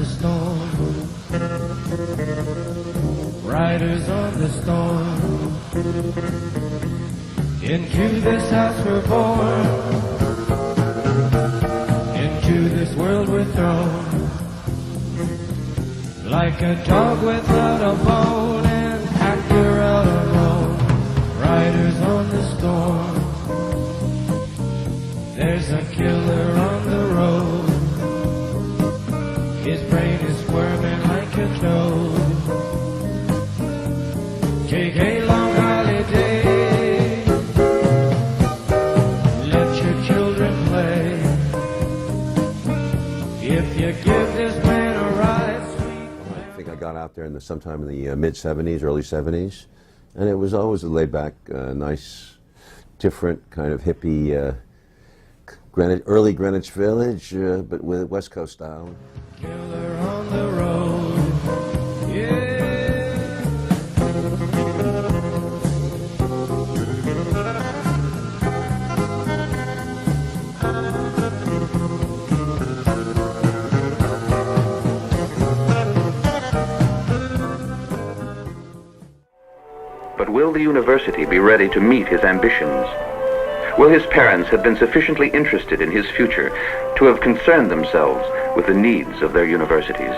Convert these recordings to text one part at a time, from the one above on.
storm, riders on the storm. Into this house we're born, into this world we're thrown, like a dog without a bone, and actor out alone. Riders on the storm, there's a killer on the road. His brain is squirming like a toad. Take a long holiday, let your children play. If you give this man a ride, sweet I think I got out there sometime in the mid-'70s, early '70s, and it was always a laid-back, nice, different kind of hippie, early Greenwich Village, but with West Coast style. killer on the road, yeah. But will the university be ready to meet his ambitions? Will his parents have been sufficiently interested in his future to have concerned themselves with the needs of their universities?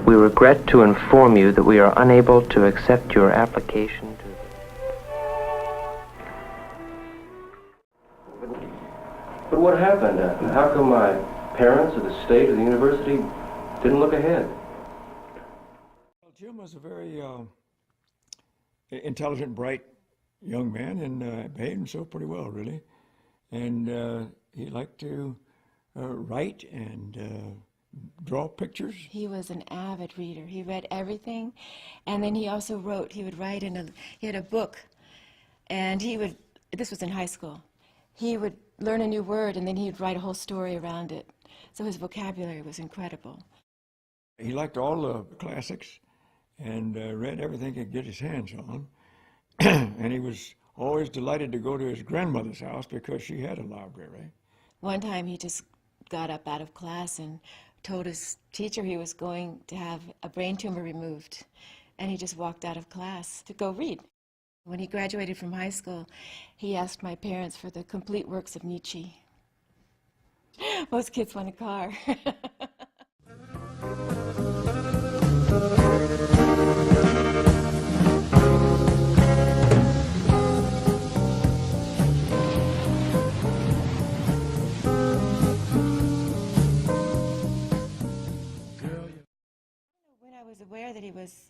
We regret to inform you that we are unable to accept your application to... But what happened? How come my parents or the state or the university didn't look ahead? Well, Jim was a very intelligent, bright young man, and behaved himself pretty well, really. And he liked to write and draw pictures. He was an avid reader. He read everything, and then he also wrote. He would write he had a book, and this was in high school, he would learn a new word, and then he'd write a whole story around it. So his vocabulary was incredible. He liked all the classics and read everything he could get his hands on. And he was always delighted to go to his grandmother's house because she had a library. One time he just got up out of class and told his teacher he was going to have a brain tumor removed. And he just walked out of class to go read. When he graduated from high school, he asked my parents for the complete works of Nietzsche. Most kids want a car. When I was aware that he was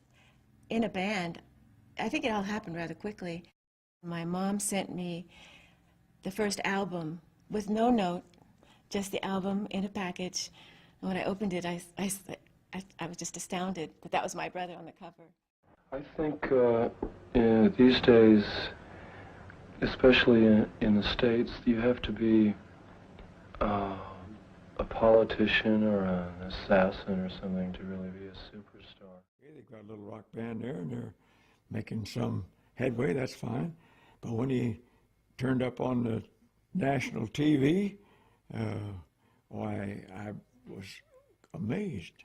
in a band, I think it all happened rather quickly. My mom sent me the first album with no note, just the album in a package. And when I opened it, I was just astounded that was my brother on the cover. I think these days, especially in the States, you have to be a politician or an assassin or something to really be a superstar. They've got a little rock band there, and they're making some headway, that's fine. But when he turned up on the national TV, I was amazed.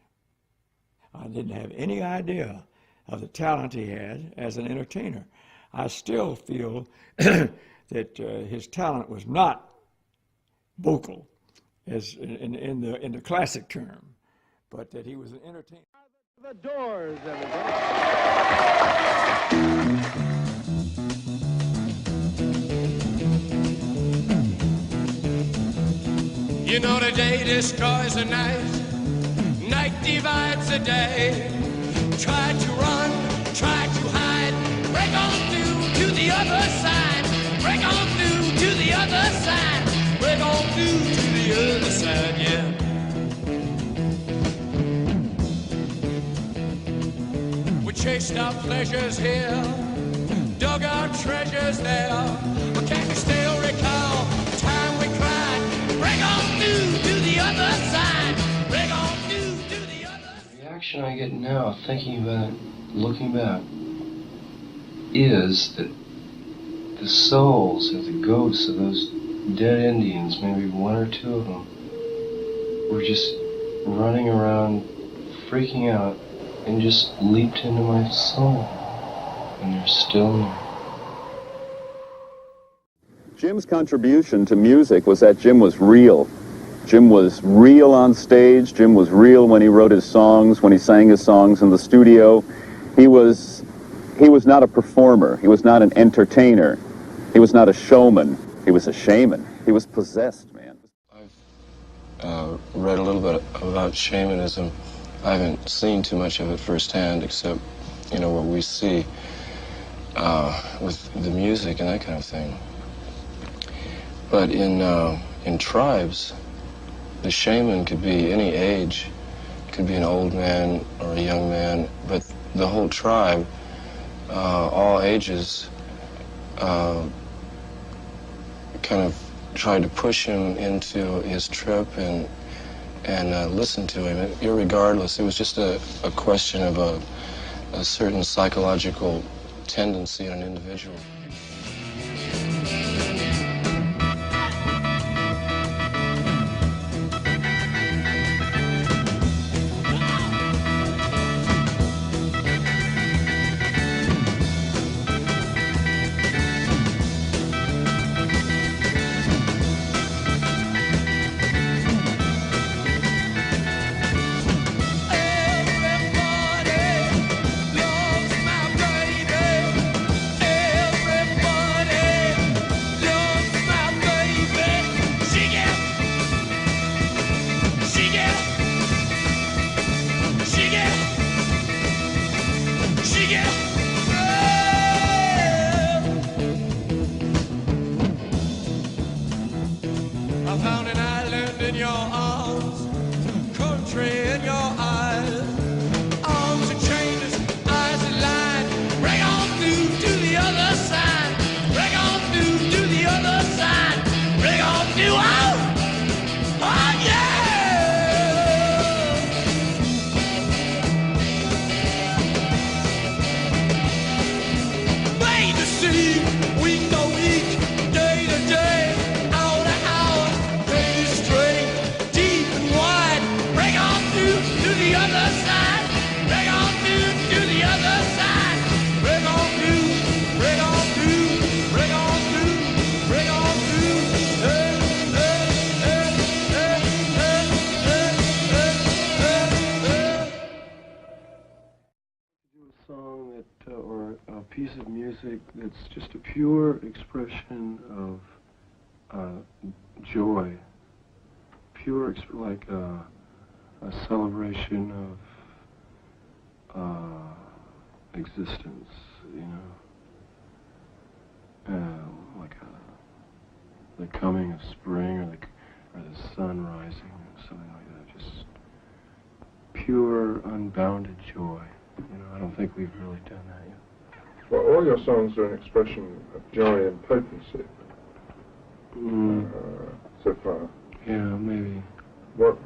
I didn't have any idea of the talent he had as an entertainer. I still feel that his talent was not vocal, as in the classic term, but that he was an entertainer. The Doors, everybody. You know the day destroys the night, night divides the day. Try to run, try to hide, break on through to the other side, break on through to the other side, break on through to the other side, yeah. We chased our pleasures here, dug our treasures there, but can you still recall the time we cried? Break on through to the other side. Break on through to the other side. The reaction I get now, thinking about it, looking back, is that the souls of the ghosts of those dead Indians, maybe one or two of them, were just running around, freaking out, and just leaped into my soul. And they're still there. Jim's contribution to music was that Jim was real. Jim was real on stage. Jim was real when he wrote his songs, when he sang his songs in the studio. He was not a performer. He was not an entertainer. He was not a showman. He was a shaman. He was possessed, man. I've read a little bit about shamanism. I haven't seen too much of it firsthand, except, you know, what we see with the music and that kind of thing. But in tribes, the shaman could be any age. It could be an old man or a young man, but the whole tribe, all ages, kind of tried to push him into his trip and listen to him. Irregardless, it was just a question of a certain psychological tendency in an individual. I found an island in your arms, country in your eyes. Arms are chainless, eyes are lined. Break on through to the other side. Break on through to the other side. Break on through, oh yeah! Made to see, week to week, day to day. Song that, or a piece of music that's just a pure expression of joy, pure, like a celebration of existence, you know, like the coming of spring or the sun rising or something like that, just pure, unbounded joy. You know, I don't think we've really done that yet. Well, all your songs are an expression of joy and potency, so far. Yeah, maybe. What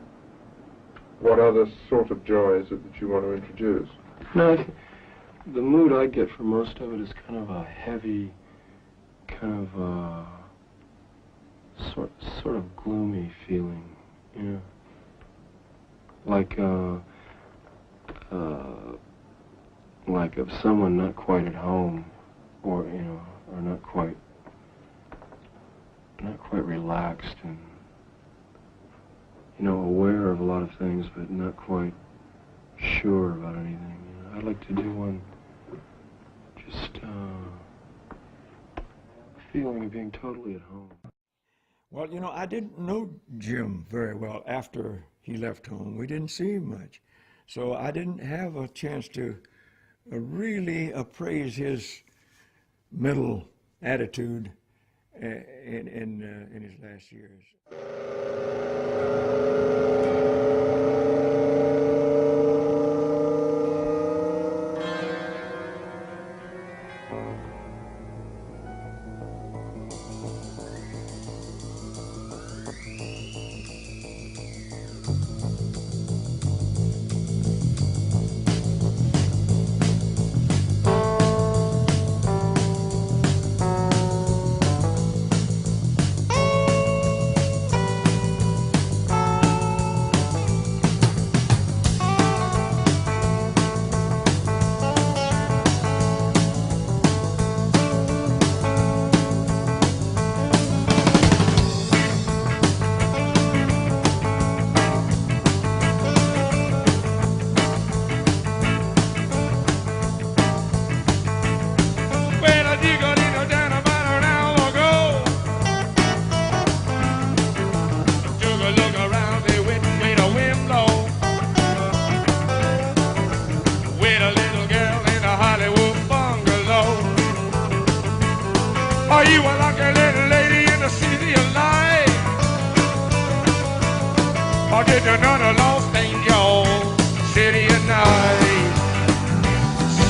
other sort of joy is it that you want to introduce? No, the mood I get from most of it is kind of a heavy, kind of sort of gloomy feeling, you know, like of someone not quite at home, or you know, or not quite relaxed and, you know, aware of a lot of things, but not quite sure about anything. You know, I'd like to do one just feeling of being totally at home. Well, you know, I didn't know Jim very well after he left home. We didn't see him much, so I didn't have a chance to really appraise his mental attitude in his last years. sitting on a lost angel. City of night,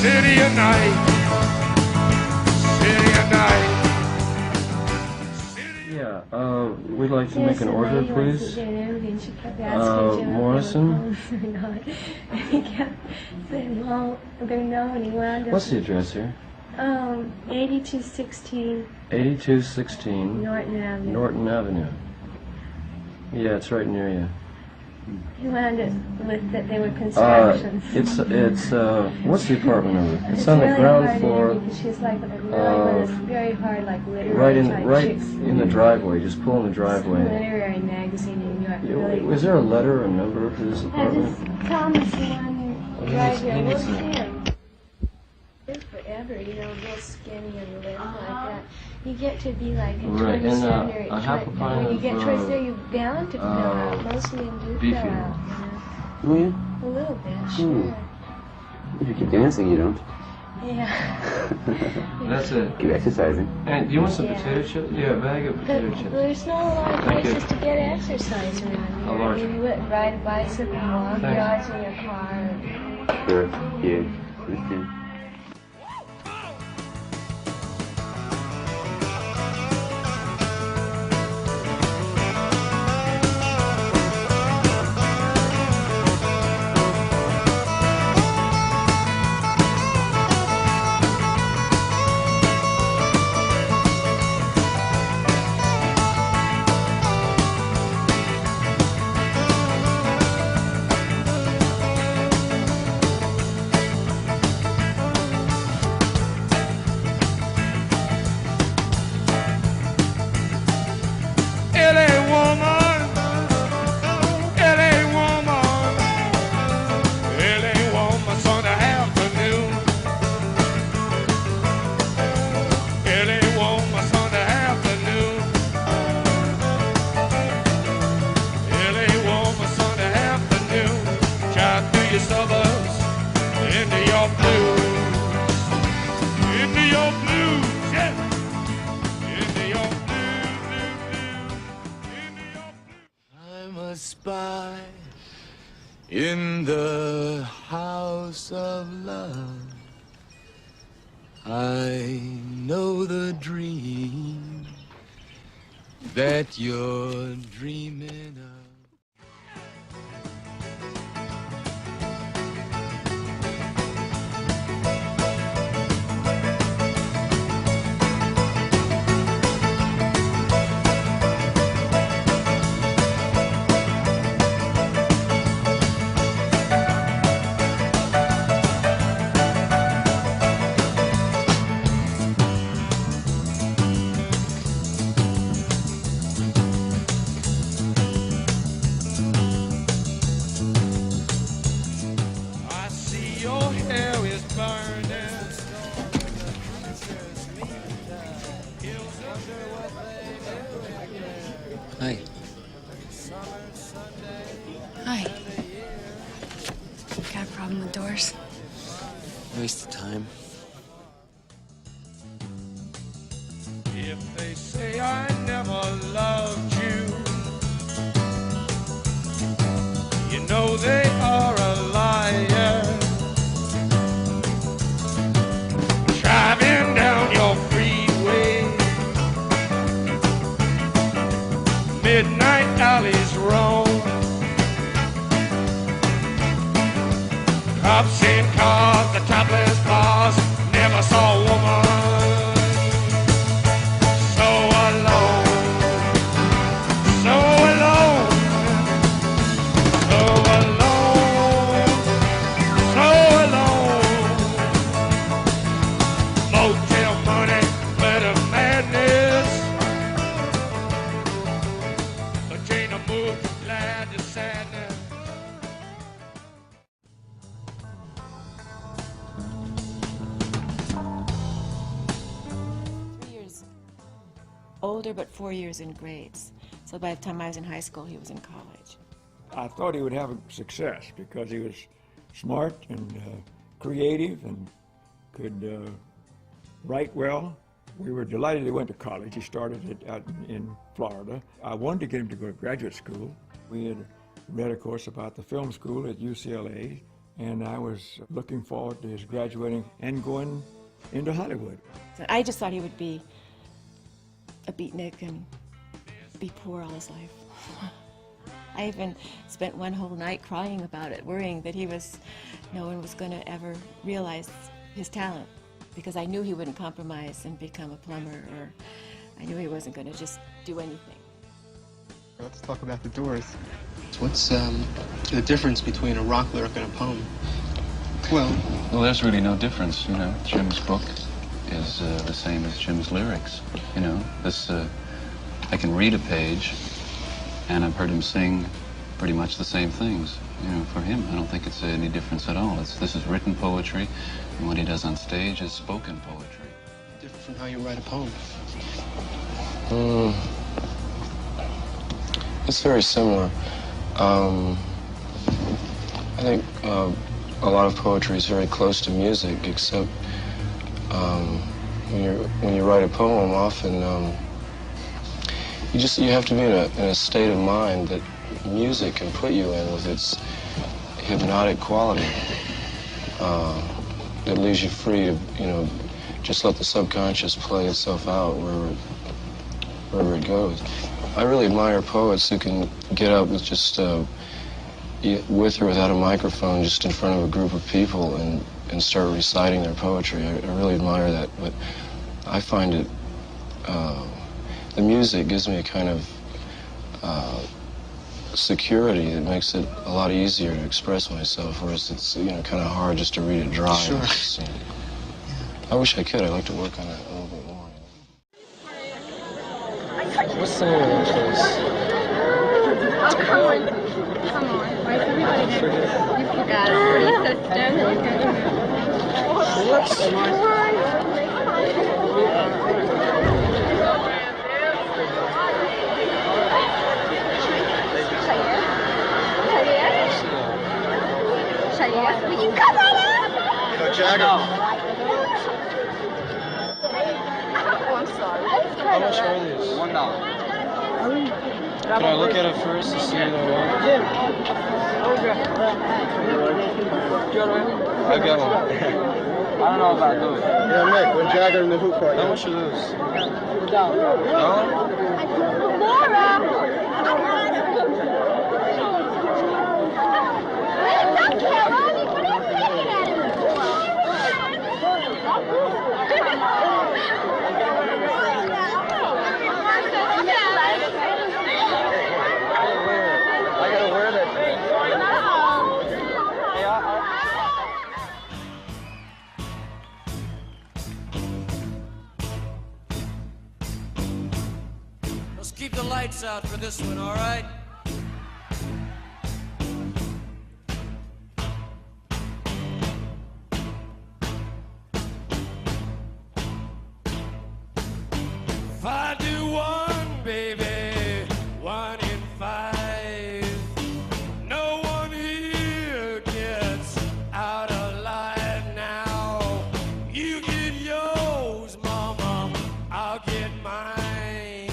city of night, city of night. Yeah, we'd like to make an order, please. Morrison. He kept saying, well, they're no, and he wound up. What's the address here? 8216 8216 Norton Avenue. Norton Avenue. Yeah, it's right near you. He wound up with that they were constructions. It's what's the apartment number? It's on the really ground hard floor. Because she's like really very hard, like literary Right chicks. in the driveway. Just pull in the driveway. Literary magazine in New York. Really. Is there a letter or number for this apartment? Just Thomas, the one right here. Look at him. Forever, you know, real skinny and limp like that. You get to be like a Right, and a half a pint when you get towards of, there, you're bound to fill out. Most men do beefy. fill out, you know. Oh, yeah? A little bit, sure. If you keep dancing, you don't. Yeah. That's it. Keep exercising. And do you want some potato chips? Yeah, a bag of potato But chips. there's not a lot of Thank places you. to get exercise around here. A large I mean, you wouldn't ride a bicycle, walk, Thanks. you're always in your car. Sure. Yeah. Understand. Spy in the house of love. I know the dream that you're dreaming of. Hi. Hi. Got a problem with doors? Waste of time. If they say I never loved you, you know they are a liar. Driving down your freeway, midnight alleys roam, cops in cars, the topless bars, never saw a woman so alone, so alone, so alone, so alone. Motel money, better madness. But Jane moved from glad to sadness. Older, but 4 years in grades. So by the time I was in high school, he was in college. I thought he would have success because he was smart and creative and could write well. We were delighted he went to college. He started it out in Florida. I wanted to get him to go to graduate school. We had read, of course, about the film school at UCLA, and I was looking forward to his graduating and going into Hollywood. I just thought he would be a beatnik and be poor all his life. I even spent one whole night crying about it, worrying that no one was going to ever realize his talent, because I knew he wouldn't compromise and become a plumber, or I knew he wasn't going to just do anything. Let's talk about the Doors. What's the difference between a rock lyric and a poem? Well, there's really no difference. You know, Jim's book is the same as Jim's lyrics. You know, I can read a page, and I've heard him sing pretty much the same things. You know, for him, I don't think it's any difference at all. This is written poetry, and what he does on stage is spoken poetry. Different from how you write a poem. It's very similar. I think a lot of poetry is very close to music, except when you write a poem, often you have to be in a state of mind that music can put you in with its hypnotic quality. That leaves you free to, just let the subconscious play itself out wherever it goes. I really admire poets who can get up with just with or without a microphone, just in front of a group of people and start reciting their poetry. I really admire that, but I find it, the music gives me a kind of security that makes it a lot easier to express myself, whereas it's, kind of hard just to read it dry. Sure. I wish I could. I'd like to work on it a little bit more. What's the name of that place? Oh, come on. Come on. Why is everybody there? You forgot it. What's will you come on up? Go, Jagger. Oh, I'm sorry. How much are these? $1. Can I look at it first to see what I want? I got one. I don't know about those. Yeah, Nick, when Jagger in the hoop party. How much are those? $1. Laura! I gotta wear that thing. Let's keep the lights out for this one, all right? If I do one, baby, 1 in 5, no one here gets out alive now. You get yours, mama, I'll get mine.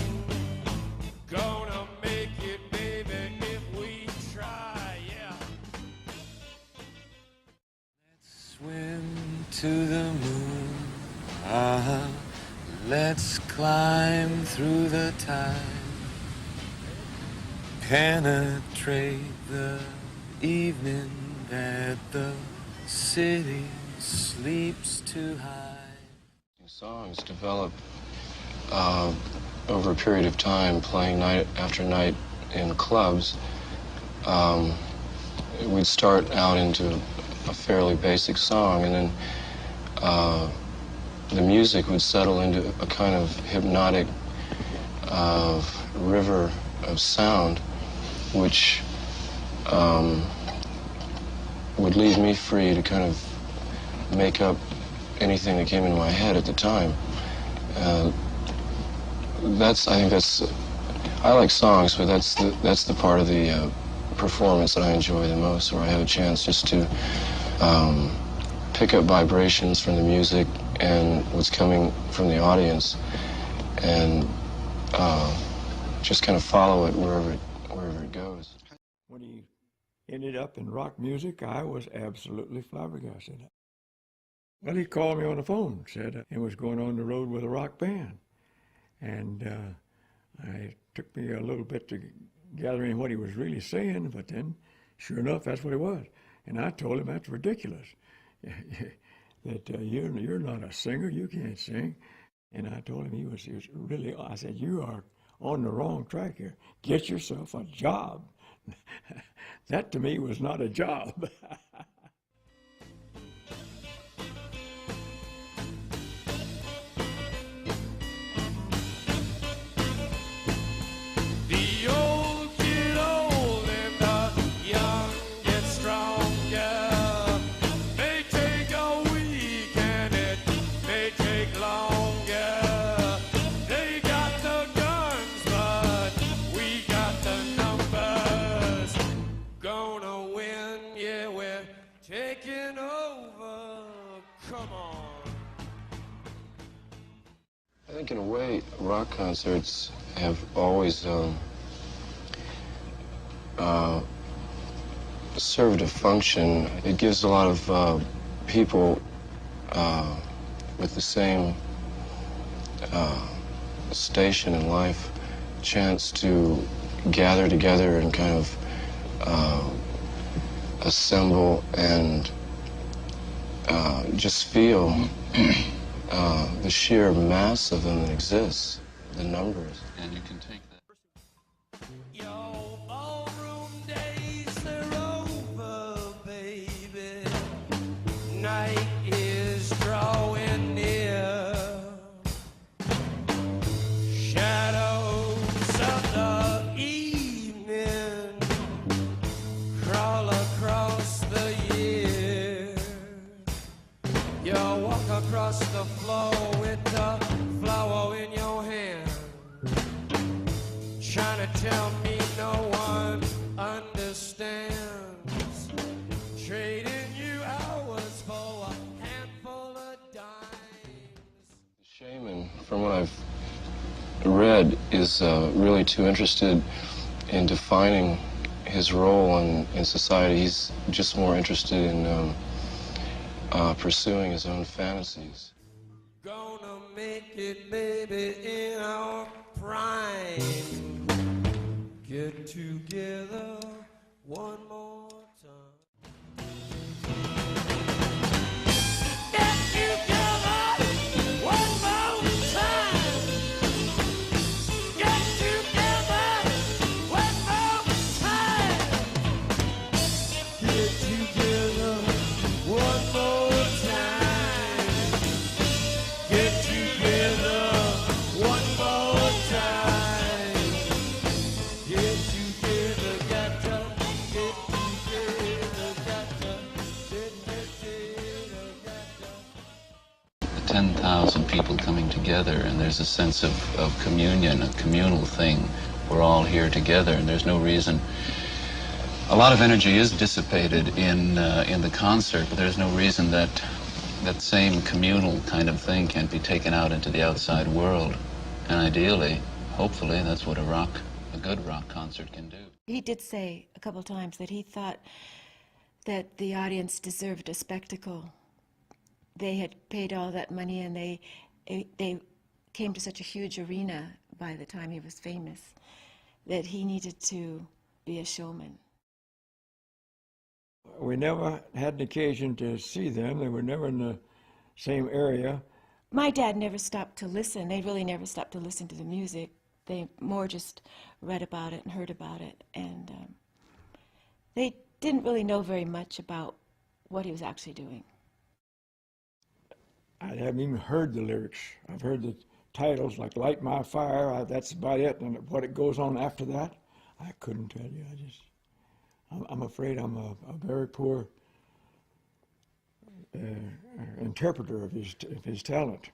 Gonna make it, baby, if we try, yeah. Let's swim to the moon, let's climb through the time, penetrate the evening that the city sleeps too high. Songs develop over a period of time, playing night after night in clubs. We'd start out into a fairly basic song, and then the music would settle into a kind of hypnotic river of sound, which would leave me free to kind of make up anything that came into my head at the time. I like songs, but that's the part of the performance that I enjoy the most, where I have a chance just to pick up vibrations from the music and what's coming from the audience, and just kind of follow it wherever it goes. When he ended up in rock music, I was absolutely flabbergasted. Well, he called me on the phone, said he was going on the road with a rock band. And it took me a little bit to gather in what he was really saying, but then, sure enough, that's what it was. And I told him that's ridiculous, that you're not a singer, you can't sing. And I told him he was really, I said, you are on the wrong track here. Get yourself a job. That to me was not a job. I think in a way, rock concerts have always served a function. It gives a lot of people with the same station in life a chance to gather together and kind of assemble and just feel the sheer mass of them that exists, the numbers. And you can take that. Your ballroom days are over, baby. Night is drawing near. Shadows of the evening crawl across the year. You walk across the floor with the flower in your hand, trying to tell me no one understands, trading you hours for a handful of dimes. Shaman, from what I've read, is really too interested in defining his role in society. He's just more interested in pursuing his own fantasies. Gonna make it, baby, in our prime. Get together one more time. Get together one more time. Get together one more time. Get together one more time. Get together one more time. Get together, got to get together, got to get together, got to. The 10,000 people coming together, and there's a sense of communion, a communal thing. We're all here together, and there's no reason. A lot of energy is dissipated in the concert, but there's no reason that that same communal kind of thing can't be taken out into the outside world. And ideally, hopefully, that's what a good rock concert can do. He did say a couple times that he thought that the audience deserved a spectacle. They had paid all that money, and they came to such a huge arena by the time he was famous that he needed to be a showman. We never had an occasion to see them. They were never in the same area. My dad never stopped to listen. They really never stopped to listen to the music. They more just read about it and heard about it. And they didn't really know very much about what he was actually doing. I haven't even heard the lyrics. I've heard the titles like Light My Fire. That's about it. And what it goes on after that, I couldn't tell you. I'm afraid I'm a very poor interpreter of his talent.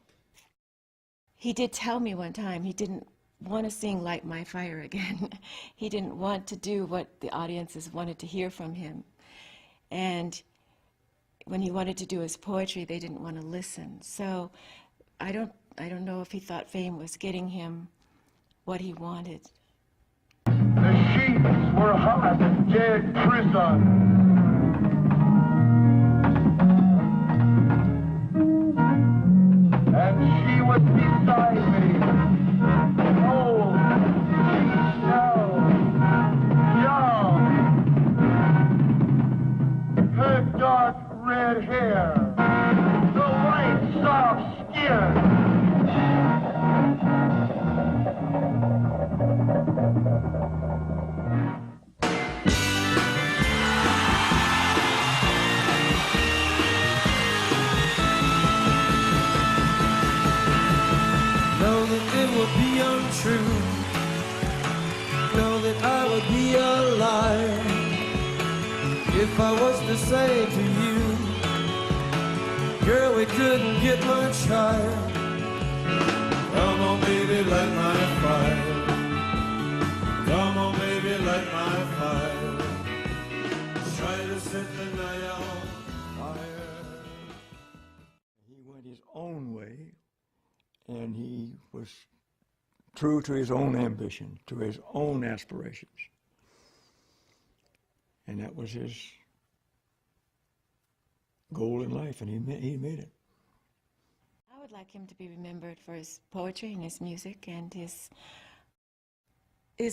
He did tell me one time he didn't want to sing Light My Fire again. He didn't want to do what the audiences wanted to hear from him. And when he wanted to do his poetry, they didn't want to listen. So I don't know if he thought fame was getting him what he wanted. The sheets were hot. dead prison. And she was beside me, old, young, her dark red hair, the white soft skin. Know that it would be untrue. Know that I would be a liar if I was to say to you, girl, we couldn't get much higher. Come on, baby, light my fire. Come on, baby, light my fire. Try to set the night on fire. He went his own way, and he was true to his own ambition, to his own aspirations. And that was his goal in life, and he made it. I would like him to be remembered for his poetry and his music and his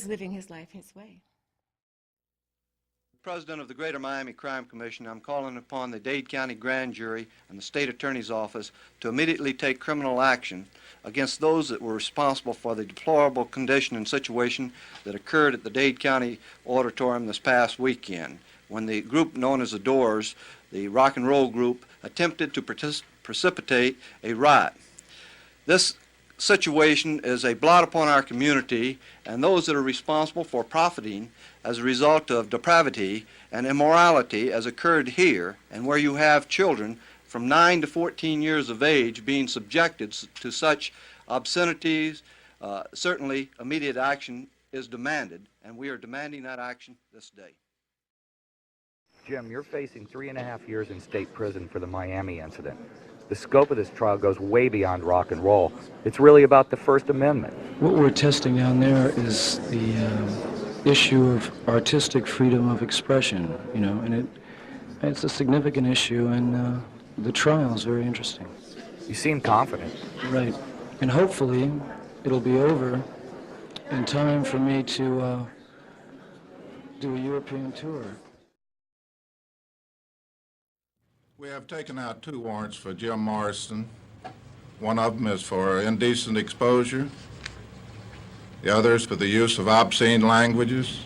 living his life his way. President of the Greater Miami Crime Commission, I'm calling upon the Dade County Grand Jury and the State Attorney's Office to immediately take criminal action against those that were responsible for the deplorable condition and situation that occurred at the Dade County Auditorium this past weekend, when the group known as the Doors, the rock and roll group, attempted to precipitate a riot. This situation is a blot upon our community and those that are responsible for profiting as a result of depravity and immorality as occurred here, and where you have children from 9 to 14 years of age being subjected to such obscenities. Certainly immediate action is demanded, and we are demanding that action this day. Jim, you're facing 3.5 years in state prison for the Miami incident. The scope of this trial goes way beyond rock and roll. It's really about the First Amendment. What we're testing down there is the issue of artistic freedom of expression, you know, and it's a significant issue, and the trial is very interesting. You seem confident. Right. And hopefully it'll be over in time for me to do a European tour. We have taken out 2 warrants for Jim Morrison. One of them is for indecent exposure. The other is for the use of obscene languages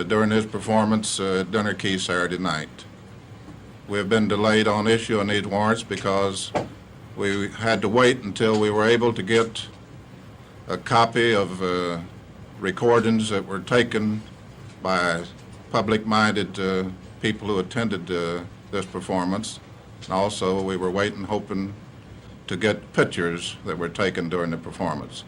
during his performance at Dinner Key Saturday night. We have been delayed on issuing these warrants because we had to wait until we were able to get a copy of recordings that were taken by public-minded people who attended this performance. And also, we were waiting, hoping to get pictures that were taken during the performance.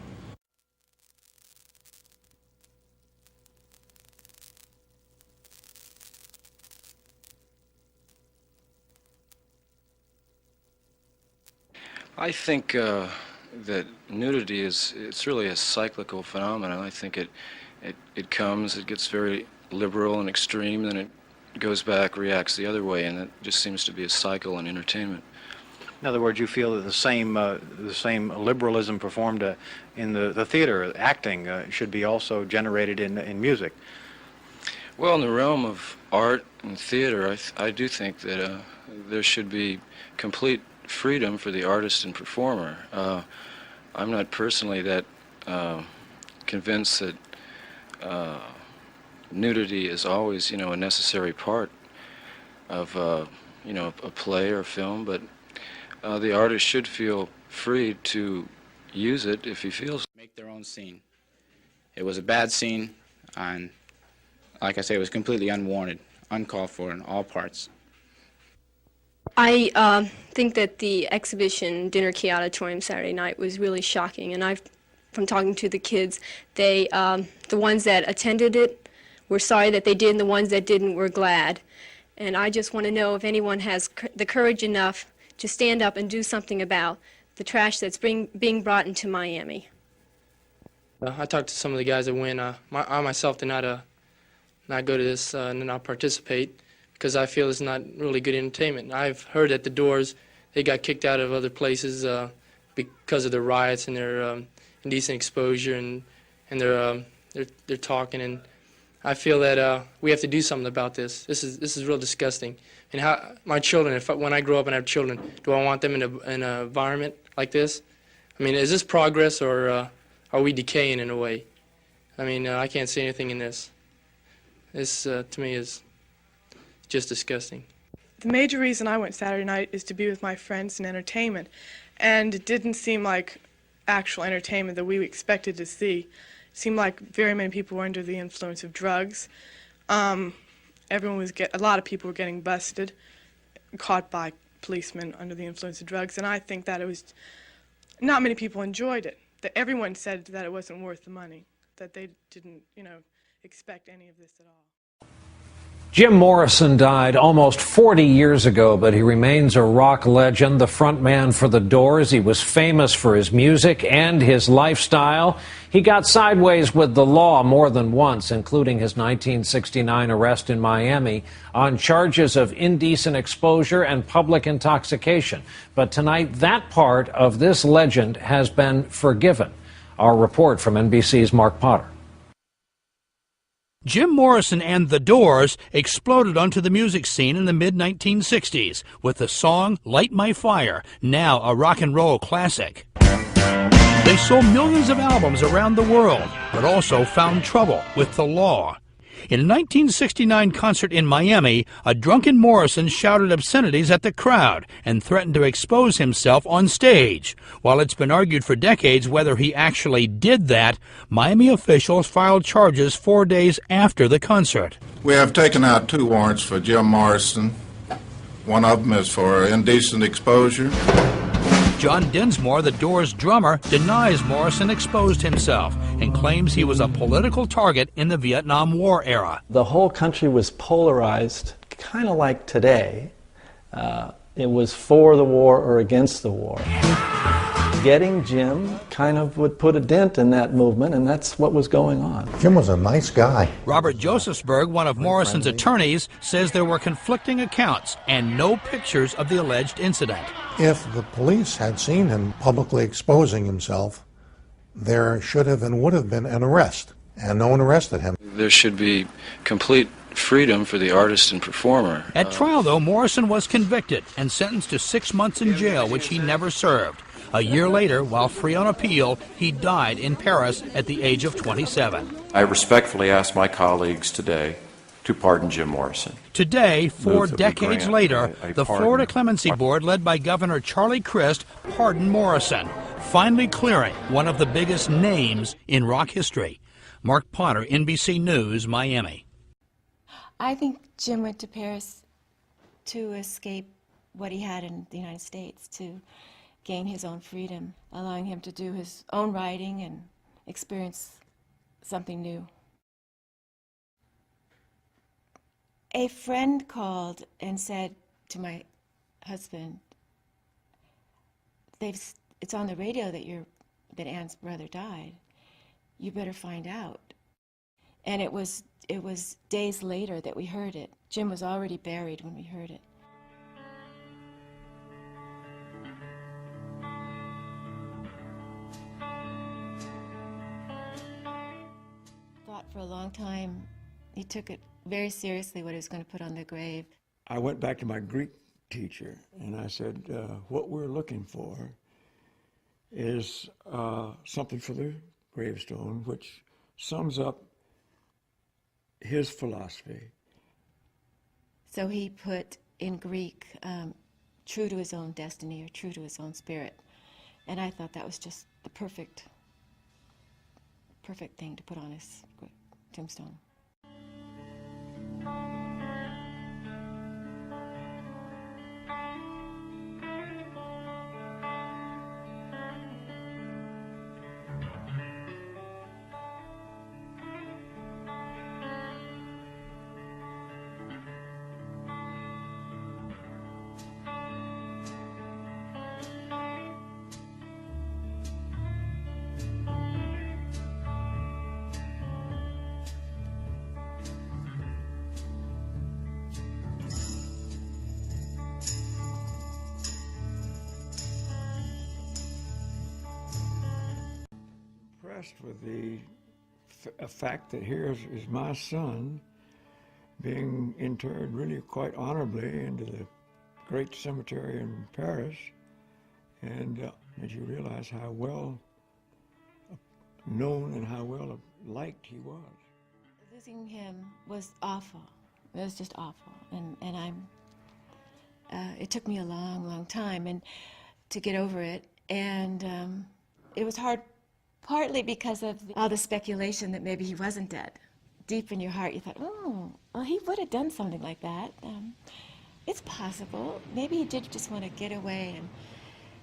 I think that nudity it's really a cyclical phenomenon. I think it comes, it gets very liberal and extreme, then it goes back, reacts the other way, and it just seems to be a cycle in entertainment. In other words, you feel that the same liberalism performed in the theater, acting, should be also generated in music. Well, in the realm of art and theater, I do think that there should be complete freedom for the artist and performer. I'm not personally that convinced that nudity is always, a necessary part of, a play or film, but the artist should feel free to use it if he feels. Make their own scene. It was a bad scene, and like I say, it was completely unwarranted, uncalled for in all parts. I think that the exhibition Dinner Key Auditorium Saturday night was really shocking, and from talking to the kids, the ones that attended it were sorry that they did, and the ones that didn't were glad. And I just want to know if anyone has the courage enough to stand up and do something about the trash that's being brought into Miami. I talked to some of the guys that went. I myself did not not go to this and not participate because I feel it's not really good entertainment. I've heard that the Doors, they got kicked out of other places because of their riots and their indecent exposure and they're talking, and I feel that we have to do something about this. This is real disgusting. And how my children, when I grow up and have children, do I want them in an environment like this? I mean, is this progress or are we decaying in a way? I mean, I can't see anything in this. This to me is just disgusting. The major reason I went Saturday night is to be with my friends and entertainment, and it didn't seem like actual entertainment that we expected to see. It seemed like very many people were under the influence of drugs. A lot of people were getting busted, caught by policemen under the influence of drugs, and I think that it was not many people enjoyed it. That everyone said that it wasn't worth the money, that they didn't, expect any of this at all. Jim Morrison died almost 40 years ago, but he remains a rock legend, the frontman for the Doors. He was famous for his music and his lifestyle. He got sideways with the law more than once, including his 1969 arrest in Miami on charges of indecent exposure and public intoxication. But tonight, that part of this legend has been forgiven. Our report from NBC's Mark Potter. Jim Morrison and the Doors exploded onto the music scene in the mid-1960s with the song Light My Fire, now a rock and roll classic. They sold millions of albums around the world, but also found trouble with the law. In a 1969 concert in Miami, a drunken Morrison shouted obscenities at the crowd and threatened to expose himself on stage. While it's been argued for decades whether he actually did that, Miami officials filed charges 4 days after the concert. We have taken out 2 warrants for Jim Morrison. One of them is for indecent exposure. John Dinsmore, the Doors drummer, denies Morrison exposed himself and claims he was a political target in the Vietnam War era. The whole country was polarized, kind of like today. It was for the war or against the war. Getting Jim kind of would put a dent in that movement, and that's what was going on. Jim was a nice guy. Robert Josephsberg, one of Morrison's attorneys, says there were conflicting accounts and no pictures of the alleged incident. If the police had seen him publicly exposing himself, there should have and would have been an arrest, and no one arrested him. There should be complete freedom for the artist and performer. At trial, though, Morrison was convicted and sentenced to 6 months in jail, which he never served. A year later, while free on appeal, he died in Paris at the age of 27. I respectfully ask my colleagues today to pardon Jim Morrison. Today, 4 decades later, the Florida Clemency Board, led by Governor Charlie Crist, pardoned Morrison, finally clearing one of the biggest names in rock history. Mark Potter, NBC News, Miami. I think Jim went to Paris to escape what he had in the United States, to gain his own freedom, allowing him to do his own writing and experience something new. A friend called and said to my husband, it's on the radio that Ann's brother died. You better find out. And it was days later that we heard it. Jim was already buried when we heard it. Thought for a long time, he took it very seriously what he was going to put on the grave. I went back to my Greek teacher and I said, what we're looking for is something for the gravestone, which sums up his philosophy. So he put in Greek, true to his own destiny or true to his own spirit. And I thought that was just the perfect thing to put on his tombstone. impressed with the fact that here is my son being interred really quite honorably into the great cemetery in Paris, and that you realize how well known and how well liked he was. Losing him was awful. It was just awful, and I'm. It took me a long, long time and to get over it, and it was hard, partly because of all the speculation that maybe he wasn't dead. Deep in your heart, you thought, oh, well, he would have done something like that. It's possible. Maybe he did just want to get away and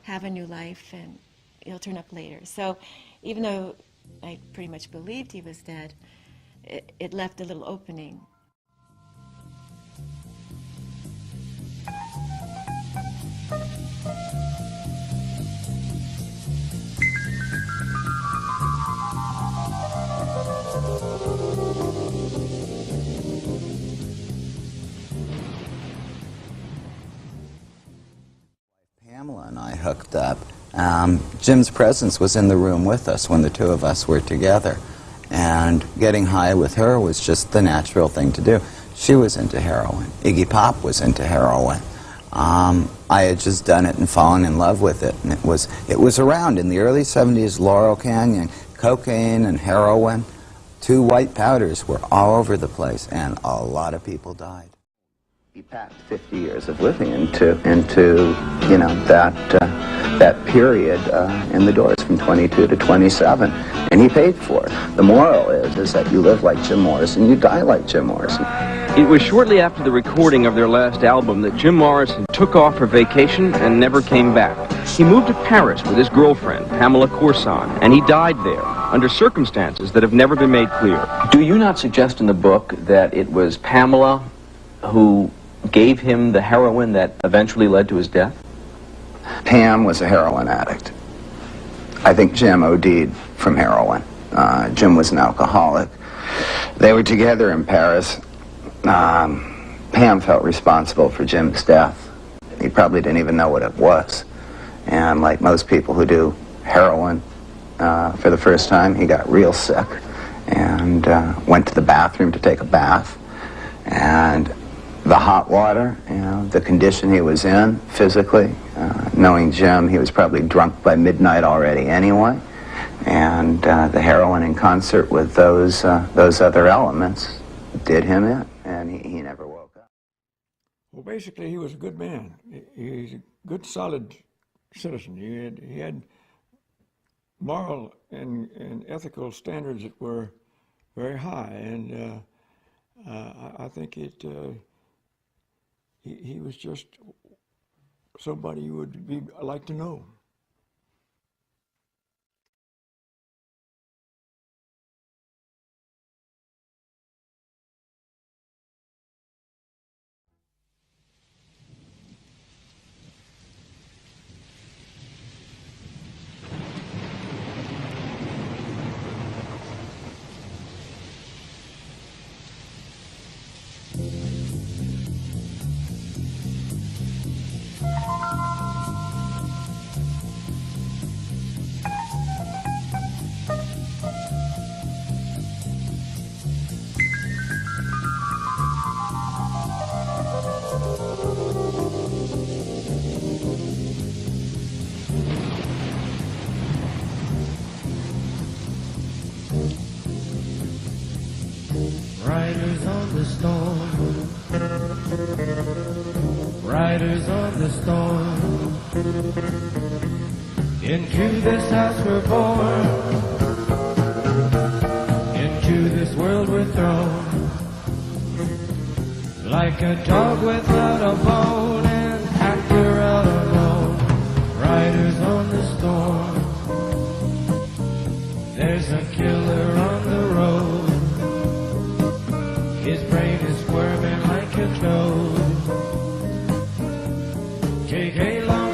have a new life, and he'll turn up later. So even though I pretty much believed he was dead, it left a little opening. Pamela and I hooked up. Jim's presence was in the room with us when the two of us were together, and getting high with her was just the natural thing to do. She was into heroin. Iggy Pop was into heroin. I had just done it and fallen in love with it, and it was around in the early 70s. Laurel Canyon, cocaine and heroin, two white powders were all over the place, and a lot of people died. He packed 50 years of living into you know, that period in the Doors from 22 to 27, and he paid for it. The moral is that you live like Jim Morrison, you die like Jim Morrison. It was shortly after the recording of their last album that Jim Morrison took off for vacation and never came back. He moved to Paris with his girlfriend, Pamela Courson, and he died there under circumstances that have never been made clear. Do you not suggest in the book that it was Pamela who gave him the heroin that eventually led to his death? Pam was a heroin addict. I think Jim OD'd from heroin. Jim was an alcoholic. They were together in Paris. Pam felt responsible for Jim's death. He probably didn't even know what it was. And like most people who do heroin for the first time, he got real sick and went to the bathroom to take a bath. And the hot water, you know, the condition he was in physically, knowing Jim, he was probably drunk by midnight already anyway, and the heroin in concert with those other elements did him in, and he never woke up. Well, basically, he was a good man. He's a good, solid citizen. He had moral and ethical standards that were very high, and I think he was just somebody you would like to know. Riders on the storm, riders on the storm. Into this house we're born, into this world we're thrown. Like a dog without a bone, an actor out alone. Riders on the storm, there's a killer on the road. His brain is squirming like a toad. Take a long